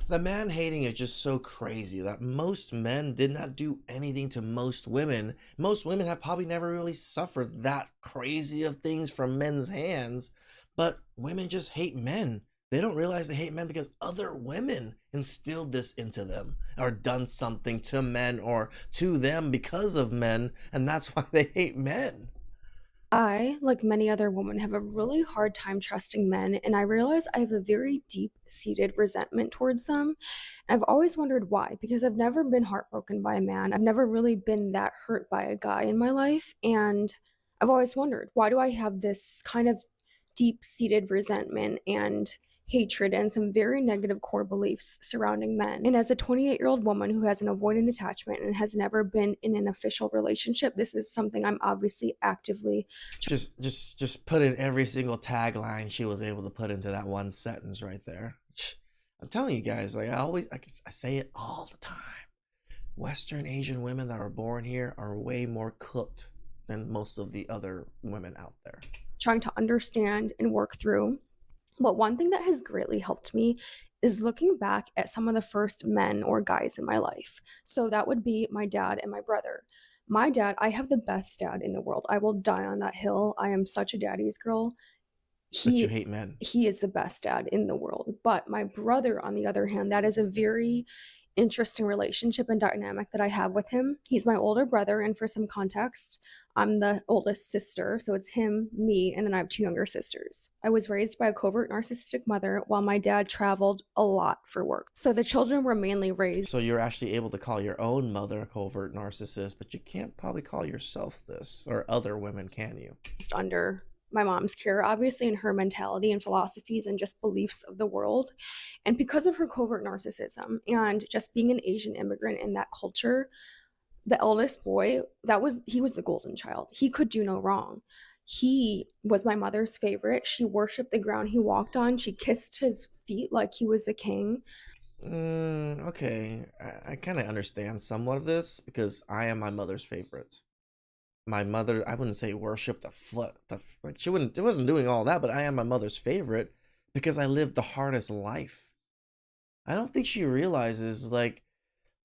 The man hating is just so crazy that most men did not do anything to most women. Most women have probably never really suffered that crazy of things from men's hands, but women just hate men. They don't realize they hate men because other women instilled this into them or done something to men or to them because of men, and that's why they hate men. I, like many other women, have a really hard time trusting men, and I realize I have a very deep-seated resentment towards them. And I've always wondered why, because I've never been heartbroken by a man. I've never really been that hurt by a guy in my life, and I've always wondered, why do I have this kind of deep-seated resentment and hatred and some very negative core beliefs surrounding men. And as a 28-year-old woman who has an avoidant attachment and has never been in an official relationship, this is something I'm obviously actively. Just put in every single tagline she was able to put into that one sentence right there. I'm telling you guys, like I say it all the time. Western Asian women that are born here are way more cooked than most of the other women out there. Trying to understand and work through. But one thing that has greatly helped me is looking back at some of the first men or guys in my life. So that would be my dad and my brother. My dad, I have the best dad in the world. I will die on that hill. I am such a daddy's girl. But you He hate men. he is the best dad in the world. But my brother, on the other hand, that is a very interesting relationship and dynamic that I have with him. He's my older brother, and for some context, I'm the oldest sister. So it's him, me, and then I have two younger sisters. I was raised by a covert narcissistic mother while my dad traveled a lot for work. So the children were mainly raised So you're actually able to call your own mother a covert narcissist, but you can't probably call yourself this, or other women, can you? under my mom's care, obviously, in her mentality and philosophies and just beliefs of the world. And because of her covert narcissism and just being an Asian immigrant in that culture, the eldest boy, he was the golden child. He could do no wrong. He was my mother's favorite. She worshiped the ground he walked on. She kissed his feet like he was a king. Okay, I kind of understand somewhat of this because I am my mother's favorite. My mother, I wouldn't say worship the foot, like she wouldn't, it wasn't doing all that, but I am my mother's favorite because I lived the hardest life. I don't think she realizes like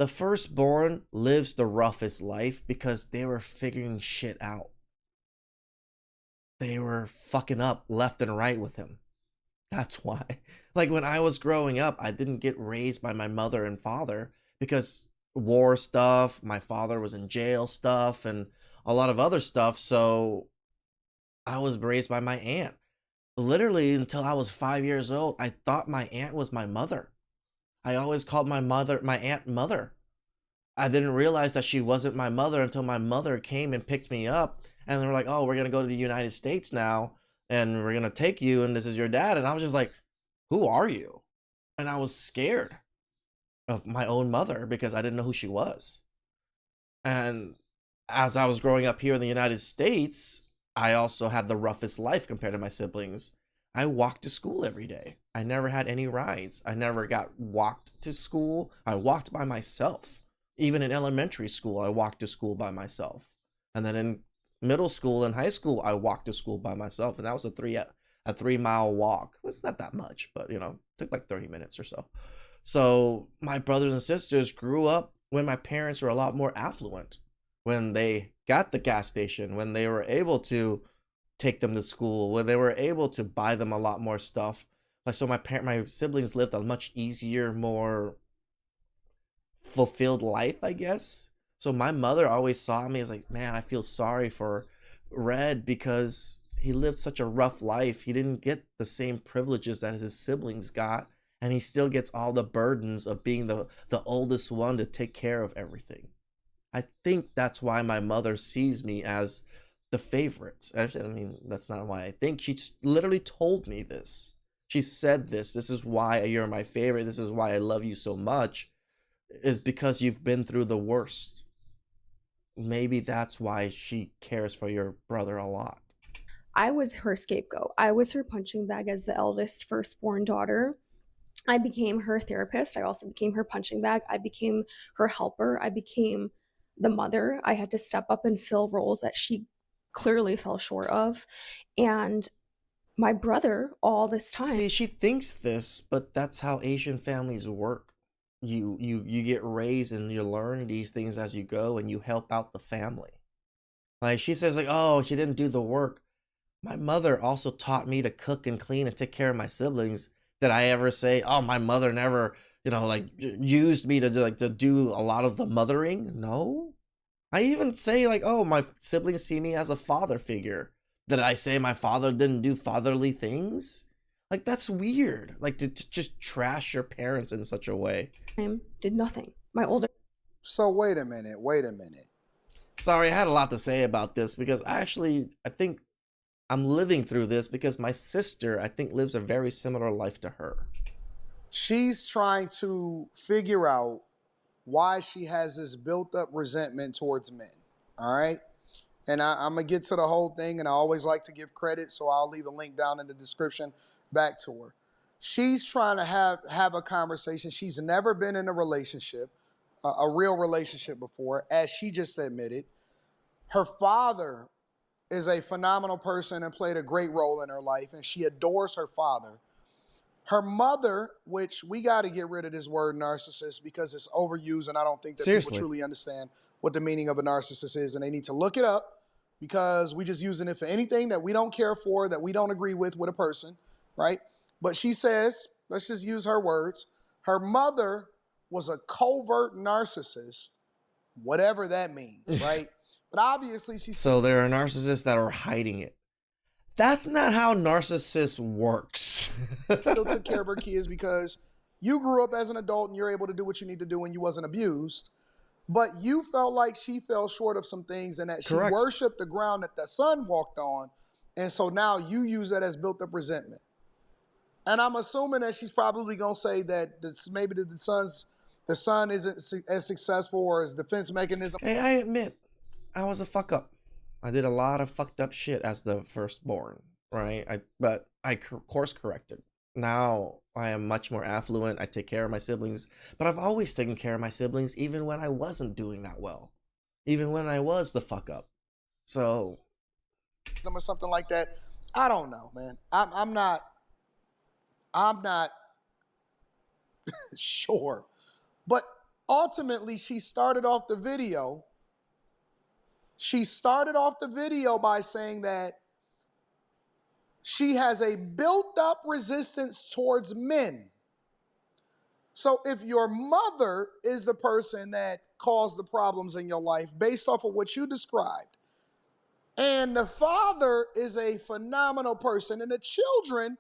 the firstborn lives the roughest life because they were figuring shit out. They were fucking up left and right with him. That's why. Like when I was growing up, I didn't get raised by my mother and father because war stuff, my father was in jail stuff, and a lot of other stuff. So I was raised by my aunt. Literally until I was 5 years old, I thought my aunt was my mother. I always called my aunt mother. I didn't realize that she wasn't my mother until my mother came and picked me up, and they were like, "Oh, we're gonna go to the United States now, and we're gonna take you, and this is your dad." And I was just like, "Who are you?" And I was scared of my own mother because I didn't know who she was. And as I was growing up here in the United States, I also had the roughest life compared to my siblings. I walked to school every day. I never had any rides. I never got walked to school. I walked by myself. Even in elementary school, I walked to school by myself. And then in middle school and high school, I walked to school by myself. And that was a 3 mile walk. It's not that much, but it took like 30 minutes or so. So my brothers and sisters grew up when my parents were a lot more affluent, when they got the gas station, when they were able to take them to school, when they were able to buy them a lot more stuff. Like so my siblings lived a much easier, more fulfilled life, I guess. So my mother always saw me as like, man, I feel sorry for Red because he lived such a rough life. He didn't get the same privileges that his siblings got, and he still gets all the burdens of being the oldest one to take care of everything. I think that's why my mother sees me as the favorite. Actually, I mean, that's not why I think. She just literally told me this. She said this. This is why you're my favorite. This is why I love you so much, is because you've been through the worst. Maybe that's why she cares for your brother a lot. I was her scapegoat. I was her punching bag as the eldest firstborn daughter. I became her therapist. I also became her punching bag. I became her helper. I became the mother. I had to step up and fill roles that she clearly fell short of. And my brother all this time. See, she thinks this, but that's how Asian families work. You get raised and you learn these things as you go and you help out the family. Like she says like, "Oh, she didn't do the work." My mother also taught me to cook and clean and take care of my siblings. Did I ever say, "Oh, my mother never, like used me to do a lot of the mothering?" No. I even say like, "Oh, my siblings see me as a father figure." Did I say my father didn't do fatherly things? Like that's weird. Like to just trash your parents in such a way. Did nothing. My older So wait a minute, wait a minute. Sorry, I had a lot to say about this because I think I'm living through this because my sister, I think, lives a very similar life to her. She's trying to figure out why she has this built up resentment towards men. All right. And I'm going to get to the whole thing, and I always like to give credit, so I'll leave a link down in the description back to her. She's trying to have a conversation. She's never been in a relationship, a real relationship before, as she just admitted. Her father is a phenomenal person and played a great role in her life, and she adores her father. Her mother, which we got to get rid of this word narcissist because it's overused, and I don't think that people Seriously. truly understand what the meaning of a narcissist is, and they need to look it up because we just using it for anything that we don't care for, that we don't agree with a person, right? But she says, let's just use her words, her mother was a covert narcissist, whatever that means, right? But obviously she's So there are narcissists that are hiding it. That's not how narcissist works. still took care of her kids because you grew up as an adult and you're able to do what you need to do and you wasn't abused. But you felt like she fell short of some things and that she Correct. worshiped the ground that the son walked on. And so now you use that as built up resentment. And I'm assuming that she's probably going to say that maybe the son isn't as successful or his defense mechanism. Hey, I admit, I was a fuck up. I did a lot of fucked up shit as the firstborn, right? But I course corrected. Now I am much more affluent. I take care of my siblings, but I've always taken care of my siblings even when I wasn't doing that well, even when I was the fuck up. So, Or something like that. I don't know, man. I'm not sure. But ultimately, she started off the video by saying that she has a built up resistance towards men. So if your mother is the person that caused the problems in your life based off of what you described, and the father is a phenomenal person, and the children,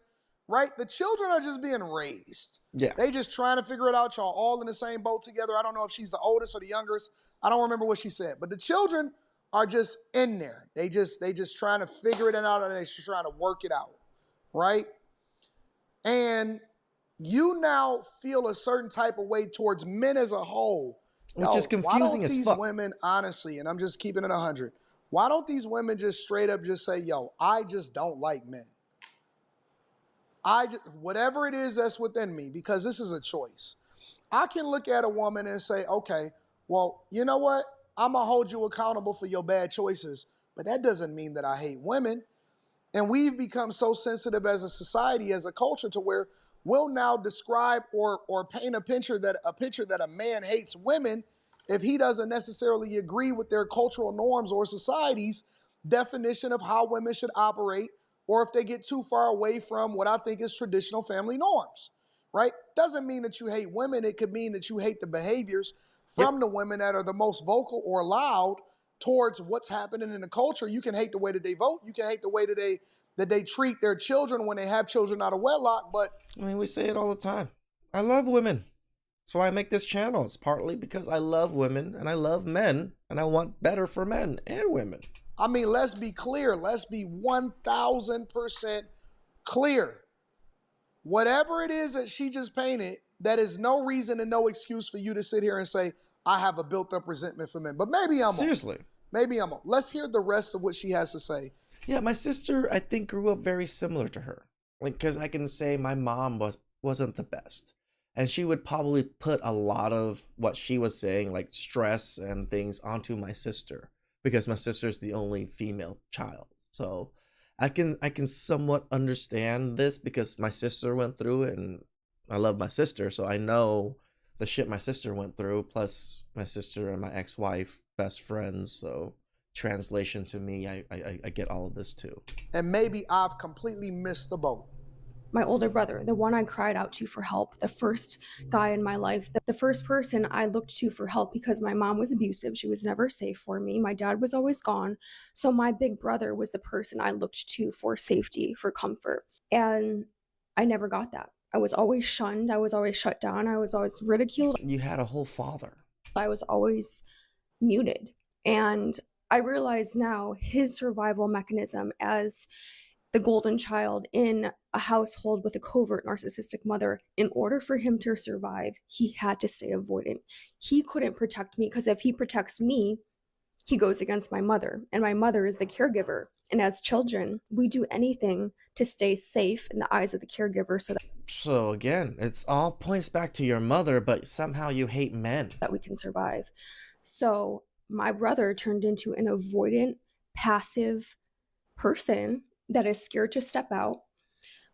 right? The children are just being raised. yeah. They just trying to figure it out. Y'all all in the same boat together. I don't know if she's the oldest or the youngest. I don't remember what she said, but the children are just in there. They just trying to figure it out, and they're just trying to work it out, right? And you now feel a certain type of way towards men as a whole. Which is Why don't confusing as these fuck. women, honestly, and I'm just keeping it 100, why don't these women just straight up just say, yo, I just don't like men. Whatever it is that's within me, because this is a choice. I can look at a woman and say, okay, well, you know what? I'm going to hold you accountable for your bad choices, but that doesn't mean that I hate women. And we've become so sensitive as a society, as a culture, to where we'll now describe or paint a picture that a man hates women if he doesn't necessarily agree with their cultural norms or society's definition of how women should operate, or if they get too far away from what I think is traditional family norms, right? Doesn't mean that you hate women. It could mean that you hate the behaviors from the women that are the most vocal or loud towards what's happening in the culture. You can hate the way that they vote. You can hate the way that they treat their children when they have children out of wedlock. But I mean, we say it all the time. I love women. So I make this channel. It's partly because I love women and I love men and I want better for men and women. I mean, let's be clear. Let's be 1000% clear. Whatever it is that she just painted, that is no reason and no excuse for you to sit here and say, I have a built up resentment for men. But maybe I'm Seriously. Maybe I'm Let's hear the rest of what she has to say. Yeah, my sister, I think, grew up very similar to her. Like, because I can say my mom wasn't the best. And she would probably put a lot of what she was saying, like stress and things, onto my sister. Because my sister's the only female child. So, I can somewhat understand this because my sister went through it, and I love my sister, so I know the shit my sister went through. Plus, my sister and my ex-wife best friends, so translation to me, I get all of this too. And maybe I've completely missed the boat. My older brother, the one I cried out to for help, the first guy in my life, the first person I looked to for help because my mom was abusive. She was never safe for me. My dad was always gone. So my big brother was the person I looked to for safety, for comfort. And I never got that. I was always shunned. I was always shut down. I was always ridiculed. You had a whole father. I was always muted. And I realize now his survival mechanism as the golden child in a household with a covert narcissistic mother, in order for him to survive, he had to stay avoidant. He couldn't protect me because if he protects me, he goes against my mother, and my mother is the caregiver. And as children, we do anything to stay safe in the eyes of the caregiver So again, it's all points back to your mother, but somehow you hate men. that we can survive. So my brother turned into an avoidant, passive person that is scared to step out.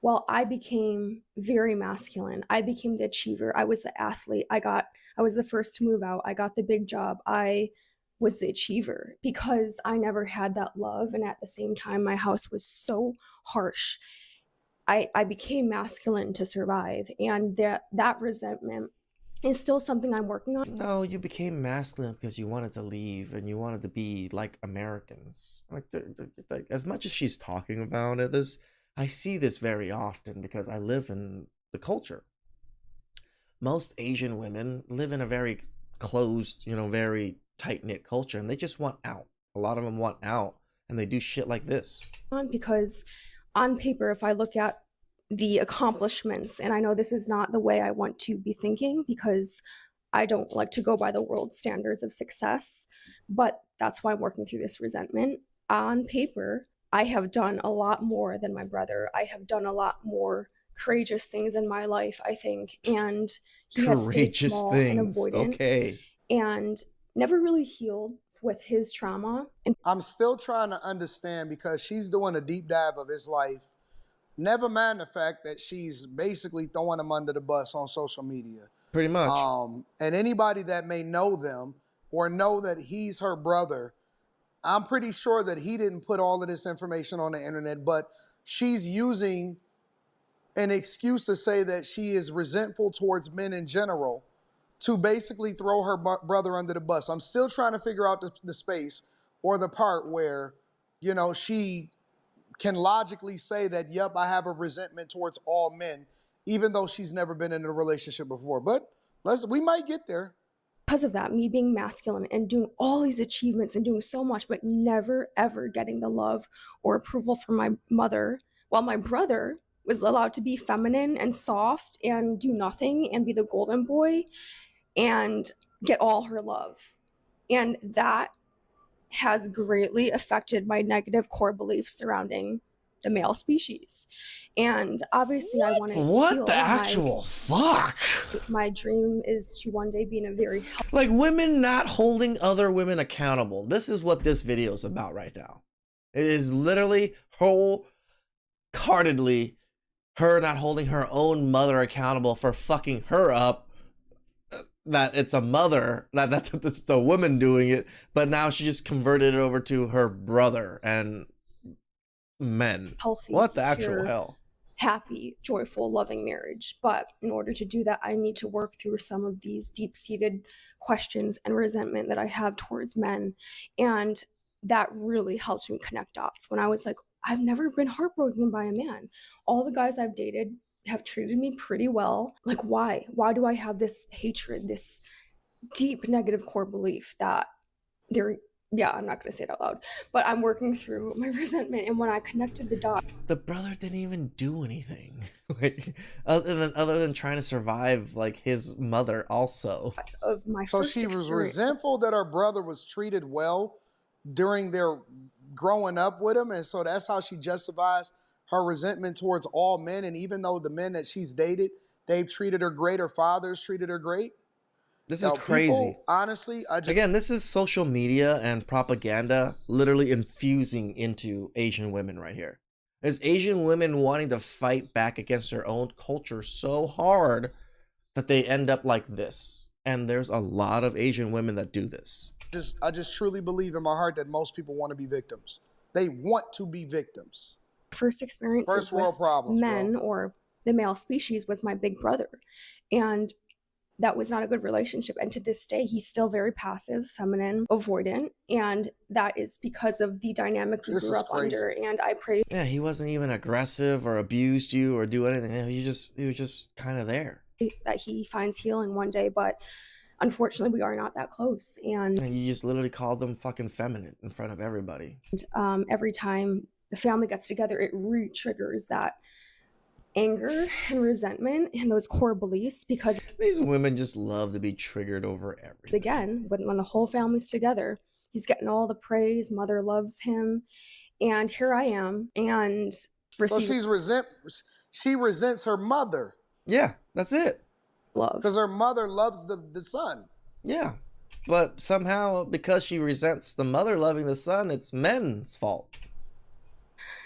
While I became very masculine, I became the achiever. I was the athlete. I was the first to move out. I got the big job. I was the achiever because I never had that love. And at the same time, my house was so harsh. I became masculine to survive. And that resentment is still something I'm working on. No, you became masculine because you wanted to leave and you wanted to be like Americans. Like, as much as she's talking about it, I see this very often because I live in the culture. Most Asian women live in a very closed, very tight-knit culture, and they just want out. A lot of them want out, and they do shit like this. Because on paper, if I look at the accomplishments, and I know this is not the way I want to be thinking because I don't like to go by the world standards of success, but that's why I'm working through this resentment. On paper, I have done a lot more than my brother. I have done a lot more courageous things in my life, I think, and he has stayed Courageous small and things. avoidant Okay. and never really healed with his trauma. And I'm still trying to understand because she's doing a deep dive of his life. Never mind the fact that she's basically throwing him under the bus on social media. Pretty much. And anybody that may know them or know that he's her brother, I'm pretty sure that he didn't put all of this information on the internet, but she's using an excuse to say that she is resentful towards men in general to basically throw her brother under the bus. I'm still trying to figure out the space or the part where, she can logically say that, yep, I have a resentment towards all men, even though she's never been in a relationship before. But we might get there. because of that, me being masculine and doing all these achievements and doing so much, but never ever getting the love or approval from my mother, while my brother was allowed to be feminine and soft and do nothing and be the golden boy and get all her love. And that has greatly affected my negative core beliefs surrounding the male species. And obviously I want to heal. What the actual fuck? My dream is to one day be in a very Like, women not holding other women accountable. This is what this video is about right now. It is literally wholeheartedly her not holding her own mother accountable for fucking her up. That it's a mother, that's a woman doing it, but now she just converted it over to her brother and men. healthy, What the secure, actual hell? happy, joyful, loving marriage. But in order to do that, I need to work through some of these deep-seated questions and resentment that I have towards men. And that really helped me connect dots when I was like, I've never been heartbroken by a man. All the guys I've dated have treated me pretty well. Like, why? Why do I have this hatred, this deep negative core belief that they're, yeah, I'm not going to say it out loud, but I'm working through my resentment. And when I connected the dots, The brother didn't even do anything. Like, other than trying to survive, like, his mother also. of my So first she was experience, resentful that her brother was treated well during their growing up with him. And so that's how she justifies her resentment towards all men. And even though the men that she's dated, they've treated her great, her fathers treated her great. This Now, is crazy. people, honestly, Again, this is social media and propaganda literally infusing into Asian women right here. It's Asian women wanting to fight back against their own culture so hard that they end up like this. And there's a lot of Asian women that do this. I just truly believe in my heart that most people want to be victims. They want to be victims. First experiences First world with problems, men bro. or the male species was my big brother. And that was not a good relationship. And to this day, he's still very passive, feminine, avoidant. And that is because of the dynamic we This grew is up crazy. under. And I pray Yeah, he wasn't even aggressive or abused you or do anything. He was just kind of there. that he finds healing one day. But unfortunately, we are not that close. And you just literally called them fucking feminine in front of everybody. every time the family gets together, it re-triggers that anger and resentment and those core beliefs, because These women just love to be triggered over everything. again, when the whole family's together, he's getting all the praise, mother loves him, and here I am and So she resents her mother. Yeah, that's it. Love. Because her mother loves the son. Yeah. But somehow, because she resents the mother loving the son, it's men's fault.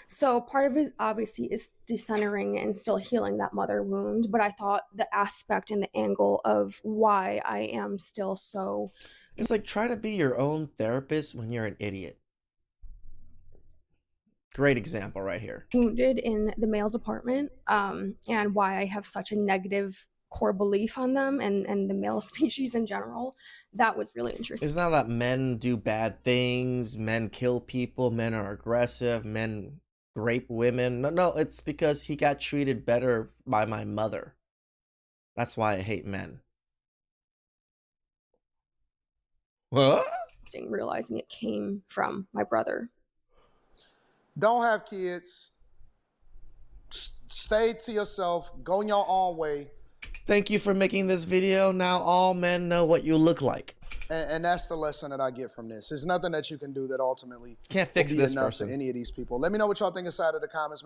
So part of it obviously is decentering and still healing that mother wound. But I thought the aspect and the angle of why I am still so... It's like trying to be your own therapist when you're an idiot. Great example right here. Wounded in the male department, and why I have such a negative core belief on them and the male species in general. That was really interesting. It's not that men do bad things, men kill people, men are aggressive, men rape women. No, it's because he got treated better by my mother. That's why I hate men. What? Realizing it came from my brother. Don't have kids. Stay to yourself. Go your own way. Thank you for making this video. Now all men know what you look like. And that's the lesson that I get from this. There's nothing that you can do that ultimately Can't fix will be this enough person. to any of these people. Let me know what y'all think inside of the comments.